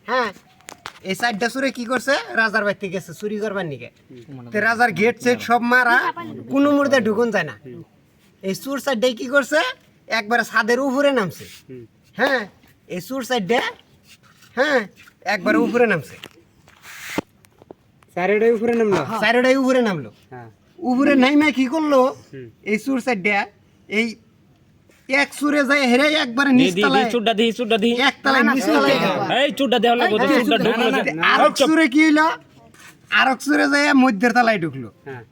হ্যাঁ এই সাইডটা সুরে কি করছে রাজার বাড়িতে গেছে চুরি করবার নিকে তো রাজার গেট সেট সব মারা কোনো মুহূর্তে ঢুকুন যায় না এই চুর সাইডটাই কি করছে একবারে ছাদের উপরে নামছে হ্যাঁ এই চুর সাইডটা হ্যাঁ একবারে উপরে নামছে চারিটাই উপরে নামলো চারোটাই উপরে নামলো হ্যাঁ উপরে নাইমা কি করলো এই চুর সাইডটা এই এক সুরে যায় হেরে একবারে নিচতলায় চুড্ডা দি একতলায় নিচতলায় এই চুড্ডা দেওয়া লাগবে তো চুড্ডা ঢুকলো যে। আরক সুরে কি হইলো আরক সুরে যায় মধ্যের তলায় ঢুকলো হ্যাঁ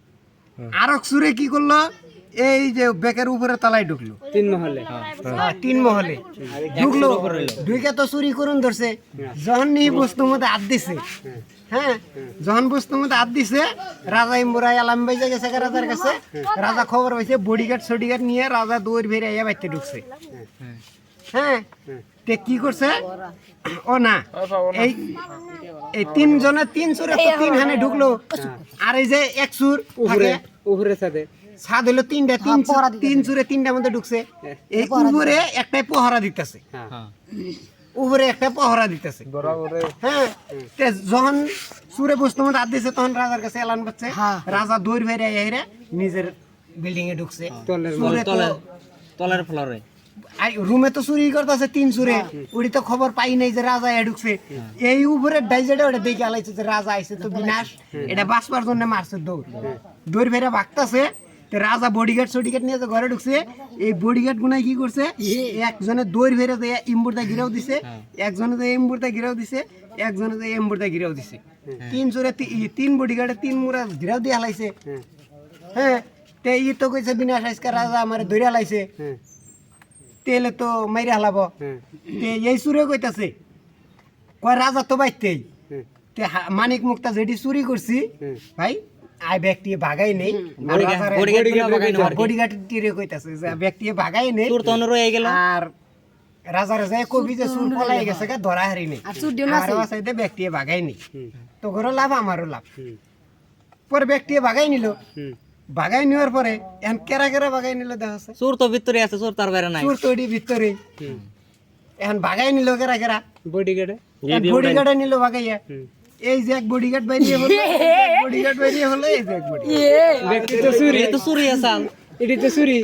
আরক সুরে কি করলো এই যে বেকের উপরে তলায় ঢুকলো 3 মহলে তিন মহলে ঢুকলো ঢুকে তো চুরি করুন ধরছে যখন নি বস্তুর মধ্যে হাত দিছে হ্যাঁ যখন বস্তুর মধ্যে হাত দিছে রাজা ইমরাই আলাম বাইজা গেছে রাজার কাছে রাজা খবর পাইছে বডিগার্ড সডিগার্ড নিয়ে রাজা দৌড় বেড়ে আইয়া বাইতে ঢুকছে হ্যাঁ তে কি করছে ও না এই এই তিনজনের তিন সুরে তো তিন হানে ঢুকলো আর এই যে এক সুর উপরে থাকে উপরে সাথে ছাদ হলো তিনটা তিন চুরে তিনটার মধ্যে ঢুকছে এই উপরে একটাই পহরা দিতেছে হ্যাঁ উপরে একটা পহরা দিতেছে হ্যাঁ তে যখন সুরে বস্তুর মধ্যে হাত দিছে তখন রাজার কাছে এলান পাচ্ছে রাজা দৌড় বেড়ে আইরা নিজের বিল্ডিং এ ঢুকছে সুরে তো- তলার ফ্লোরে রুমে তো চুরি করতেছে তিন চুরে উড়ি তো খবর পাই নাই যে রাজা এ ঢুকছে এই উপরে ডাইজেটা ওটা দেখে আলাইছে যে রাজা আইছে তো বিনাশ এটা বাঁচবার জন্য মারছে দৌড় ফেরে ভাগতাছে রাজা বডিগার্ড সডিগার্ড নিয়ে যে ঘরে ঢুকছে এই বডিগার্ড গুনায় কি করছে একজনে দৌড় ফেরে যে ইম্বুরটা গিরাও দিছে একজনে যে ইম্বুরটা গিরাও দিছে একজনে যে ইম্বুরটা গিরাও দিছে তিন চুরে তিন বডিগার্ডে তিন মুরা গিরাও দিয়ে হালাইছে হ্যাঁ তে ই তো কইছে বিনাশ আজকে রাজা আমার ধরে হালাইছে তেলে তো মাইরে হালাবো তে এই চুরে কইতাছে কয় রাজা তো বাইতেই তে মানিক মুক্তা যেটি চুরি করছি ভাই আই ব্যক্তি ভাগাই নেই বডিগার্ড টিরে কইতাছে যে ব্যক্তি ভাগাই নেই তোর তো রয়ে গেল আর রাজার যায় কবি যে চুর পলাই গেছে গা ধরা হারি নেই আর বাসাইতে ব্যক্তি ভাগাই নেই তো ঘরে লাভ আমারও লাভ পরে ব্যক্তি ভাগাই নিল বাগাই নেওয়ার পরে এখন কেরা কেরা বাগাই নিল দেখা যাচ্ছে চোর তো ভিতরে আছে চোর তার বাইরে নাই চোর তৈরি ভিতরে এখন বাগাই নিল কেরা কেরা বডিগার্ডে বডিগার্ডে নিল বাগাইয়া এই যে এক বডিগার্ড বাইরে হলো বডিগার্ড বাইরে হলো এই যে এক বডিগার্ড ব্যক্তি তো চুরি তো চুরি আসাল এটি তো চুরি